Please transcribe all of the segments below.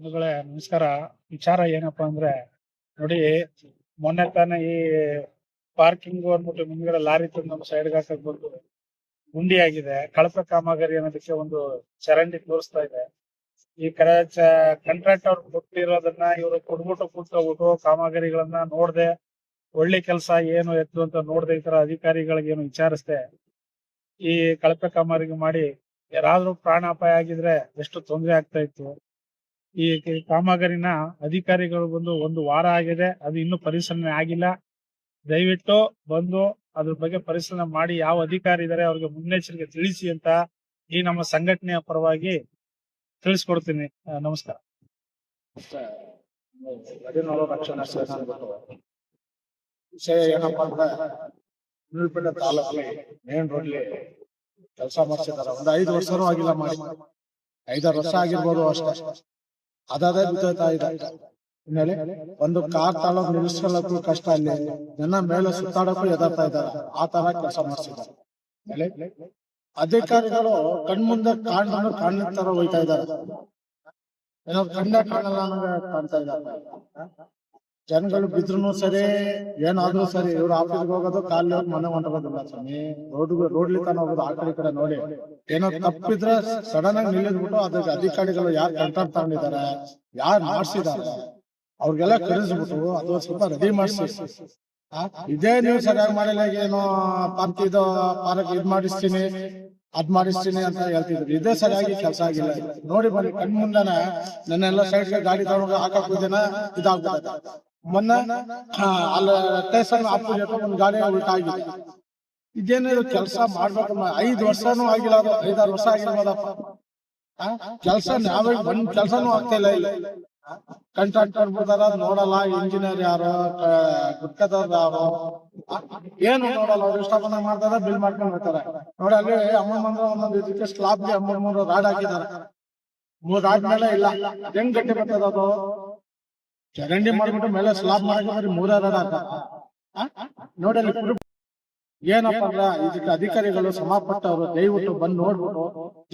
ಬಂಧುಗಳೇ ನಮಸ್ಕಾರ. ವಿಚಾರ ಏನಪ್ಪಾ ಅಂದ್ರೆ ನೋಡಿ, ಮೊನ್ನೆ ತಾನೇ ಈ ಪಾರ್ಕಿಂಗ್ ಅಂದ್ಬಿಟ್ಟು ಮುಂದ್ಗಡೆ ಲಾರಿ ತಂದು ನಮ್ಮ ಸೈಡ್ಗೆ ಹಾಕಕ್ ಬಂದು ಗುಂಡಿ ಆಗಿದೆ. ಕಳಪೆ ಕಾಮಗಾರಿ ಅನ್ನೋದಕ್ಕೆ ಒಂದು ಚರಂಡಿ ತೋರಿಸ್ತಾ ಇದೆ. ಈ ಕಡೆ ಕಾಂಟ್ರಾಕ್ಟ್ ಅವ್ರು ಕೊಟ್ಟಿರೋದನ್ನ ಇವರು ಕೊಟ್ಬಿಟ್ಟು ಕಾಮಗಾರಿಗಳನ್ನ ನೋಡ್ದೆ, ಒಳ್ಳೆ ಕೆಲಸ ಏನು ಎತ್ತು ಅಂತ ನೋಡ್ದೆ, ಈ ತರ ಅಧಿಕಾರಿಗಳಿಗೆ ಏನು ವಿಚಾರಿಸ್ದೆ ಈ ಕಳಪೆ ಕಾಮಗಾರಿ ಮಾಡಿ ಯಾರಾದ್ರೂ ಪ್ರಾಣಾಪಾಯ ಆಗಿದ್ರೆ ಎಷ್ಟು ತೊಂದರೆ ಆಗ್ತಾ ಇತ್ತು. ಈ ಕಾಮಗಾರಿನ ಅಧಿಕಾರಿಗಳು ಬಂದು 1 ವಾರ ಆಗಿದೆ, ಅದು ಇನ್ನೂ ಪರಿಶೀಲನೆ ಆಗಿಲ್ಲ. ದಯವಿಟ್ಟು ಬಂದು ಅದ್ರ ಬಗ್ಗೆ ಪರಿಶೀಲನೆ ಮಾಡಿ ಯಾವ ಅಧಿಕಾರಿ ಇದಾರೆ ಅವ್ರಿಗೆ ಮುನ್ನೆಚ್ಚರಿಕೆ ತಿಳಿಸಿ ಅಂತ ಈ ನಮ್ಮ ಸಂಘಟನೆಯ ಪರವಾಗಿ ತಿಳಿಸ್ಕೊಡ್ತೀನಿ. ನಮಸ್ಕಾರ. ವಿಷಯ ಏನಪ್ಪಾ ಅಂದ್ರೆ ಗುಂಡ್ಲುಪೇಟೆ ತಾಲೂಕಲ್ಲಿ ಮೇನ್ ರೋಡ್ಲಿ ಕೆಲಸ ಮಾಡಿಸಿದಾರೆ. ಒಂದು 5 ವರ್ಷನೂ ಆಗಿಲ್ಲ, ಮಾಡಿ 5-6 ವರ್ಷ ಆಗಿರ್ಬೋದು ಅಷ್ಟೇ. ಅದಾದೇ ಬಿದ್ದೋಯ್ತಾ ಇದೆ. ಹಿನ್ನೆಲೆ ಒಂದು ಕಾರ್ ತಾಳೋಕ್ ನಿಲ್ಲಿಸ್ಕೊಳ್ಳೋಕ್ಕೂ ಕಷ್ಟ, ಅಲ್ಲಿ ಜನ ಮೇಲೆ ಸುತ್ತಾಡಕ್ಕೂ ಎದಾಡ್ತಾ ಇದ್ದಾರೆ. ಆ ತರ ಕೆಲಸ ಮಾಡಿಸಿದ್ದಾರೆ. ಅಧಿಕಾರಿಗಳು ಕಣ್ಮುಂದೆ ಕಾಣ್ಕೊಂಡು ಕಾಣಿನ ತರ ಹೋಯ್ತಾ ಇದ್ದಾರೆ. ಏನೋ ಕಣ್ಣೇ ಕಾಣಲ್ಲ ಅನ್ನಂಗೆ ಕಾಣ್ತಾ ಇದ್ದಾರೆ. ಜನಗಳು ಬಿದ್ರು ಸರಿ, ಏನಾದ್ರೂ ಸರಿ, ಇವ್ರು ಆಫೀಸ್ಗೆ ಹೋಗೋದು, ಕಾಲಿ ಹೋಗಿ ಮನೆ ಹೊಂಟೋಗೋದಿಲ್ಲ ಸ್ವಾಮಿ. ರೋಡ್ಲಿ ತಾನು ಹೋಗೋದು. ಆ ಕಡೆ ನೋಡಿ, ಏನೋ ತಪ್ಪಿದ್ರೆ ಸಡನ್ ಆಗಿ ನಿಲ್ಲಿಸ್ಬಿಟ್ಟು ಅದಕ್ಕೆ ಅಧಿಕಾರಿಗಳು ಯಾರು ಕಾಂಟ್ರಾಕ್ಟ್ ತಗೊಂಡಿದ್ದಾರೆ, ಯಾರು ಮಾಡಿಸಿದ್ದಾರೆ, ಅವ್ರಿಗೆಲ್ಲ ಕಳಿಸ್ಬಿಟ್ಟು ಅದು ಸ್ವಲ್ಪ ರೆಡಿ ಮಾಡಿಸಿ. ಇದೇ ನೀವು ಸರಿಯಾಗಿ ಮಾಡಿಲ್ಲ, ಏನೋ ಪಾರ್ಕ್ ಇದ್ ಮಾಡಿಸ್ತೀನಿ ಅದ್ ಮಾಡಿಸ್ತೀನಿ ಅಂತ ಹೇಳ್ತಿದ್ರು. ಇದೇ ಸರಿಯಾಗಿ ಕೆಲಸ ಆಗಿಲ್ಲ. ನೋಡಿ ಬನ್ನಿ, ಕಣ್ ಮುಂದೆನೆ ನನ್ನೆಲ್ಲ ಸೈಡ್ಗೆ ಗಾಡಿ ತಗೊಂಡು ಹಾಕಿನ ಇದಾಗ್ಬಿಡುತ್ತೆ. ಮೊನ್ನೆ ಅಲ್ಲಿ ಸ್ಟೇಷನ್ ಆಪೋಸಿಟ್ ಒಂದು ಗಾಡಿ ಉಲ್ಟಾ ಆಗಿದೆ. ಇದೇನಿದು ಕೆಲಸ ಮಾಡ್ಬೇಕು. 5 ವರ್ಷನೂ ಆಗಿಲ್ಲ, ಅದು 5-6 ವರ್ಷ ಆಗಿರ್ಬೋದಪ್ಪ. ಕೆಲಸ ನಾವೇ ಒಂದ್ ಕೆಲಸನೂ ಆಗ್ತಾ ಇಲ್ಲ. ಕಾಂಟ್ರಾಕ್ಟರ್ ಬಿಡ್ತಾರ, ನೋಡಲ್ಲ. ಇಂಜಿನಿಯರ್ ಯಾರು, ಗುಡ್ಕದವ್ರು ಯಾರು, ಏನು ನೋಡಲ್ಲ. ಅವ್ರು ಇಷ್ಟ ಬಂದಾಗ ಮಾಡ್ತಾರ, ಬಿಲ್ ಮಾಡ್ಕೊಂಡು ಬರ್ತಾರೆ. ನೋಡಿ, ಅಲ್ಲಿ ಅಮ್ಮಂದ್ರ ಒಂದೊಂದು ಇದಕ್ಕೆ ಸ್ಲಾಬ್ಗೆ 3 ರಾಡ್ ಹಾಕಿದ್ದಾರೆ. 3 ರಾಡ್ ಮೇಲೆ ಇಲ್ಲ, ಹೆಂಗ್ ಗಟ್ಟಿ ಬರ್ತದ ಅದು? ಚರಂಡಿ ಮಾಡ್ಬಿಟ್ಟು ಮೇಲೆ ಸ್ಲಾಬ್ ಮಾಡಕ್ಕೆ 3 ರಾಡ್ ಹಾಕ. ನೋಡಿ ಅಲ್ಲಿ ಏನಪ್ಪ ಅಂದ್ರ, ಇದಕ್ಕೆ ಅಧಿಕಾರಿಗಳು ಸಮಾಪಟ್ಟವರು ದಯವಿಟ್ಟು ಬಂದು ನೋಡ್ಬಿಟ್ಟು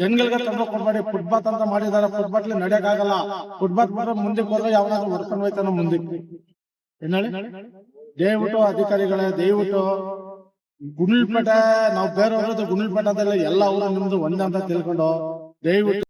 ಜನಗಳಿಗೆ ತಂದು ಕೊಡ್ಬೇಡಿ. ಫುಟ್ಪಾತ್ ಅಂತ ಮಾಡಿದಾರೆ, ಫುಟ್ಪಾತ್ ನಡೆಯಕ್ ಆಗಲ್ಲ. ಫುಟ್ಪಾತ್ ಬಿಟ್ರೆ ಮುಂದಕ್ಕೆ ಹೋದ್ರೆ ಯಾವನಾದ್ರು ಹೊಡ್ಕೊಂಡು ಹೋಯ್ತಾನ ಮುಂದಕ್ಕೆ. ಏನೇಳಿ, ದಯವಿಟ್ಟು ಅಧಿಕಾರಿಗಳೇ, ದಯವಿಟ್ಟು ಗುಂಡ್ಲುಪೇಟೆ, ನಾವು ಬೇರೆಯವ್ರದ್ದು ಗುಂಡ್ಲುಪೇಟೆದಲ್ಲಿ ಎಲ್ಲ ಊರು ನಿಮ್ದು ಒಂದೇ ಅಂತ ತಿಳ್ಕೊಂಡು ದಯವಿಟ್ಟು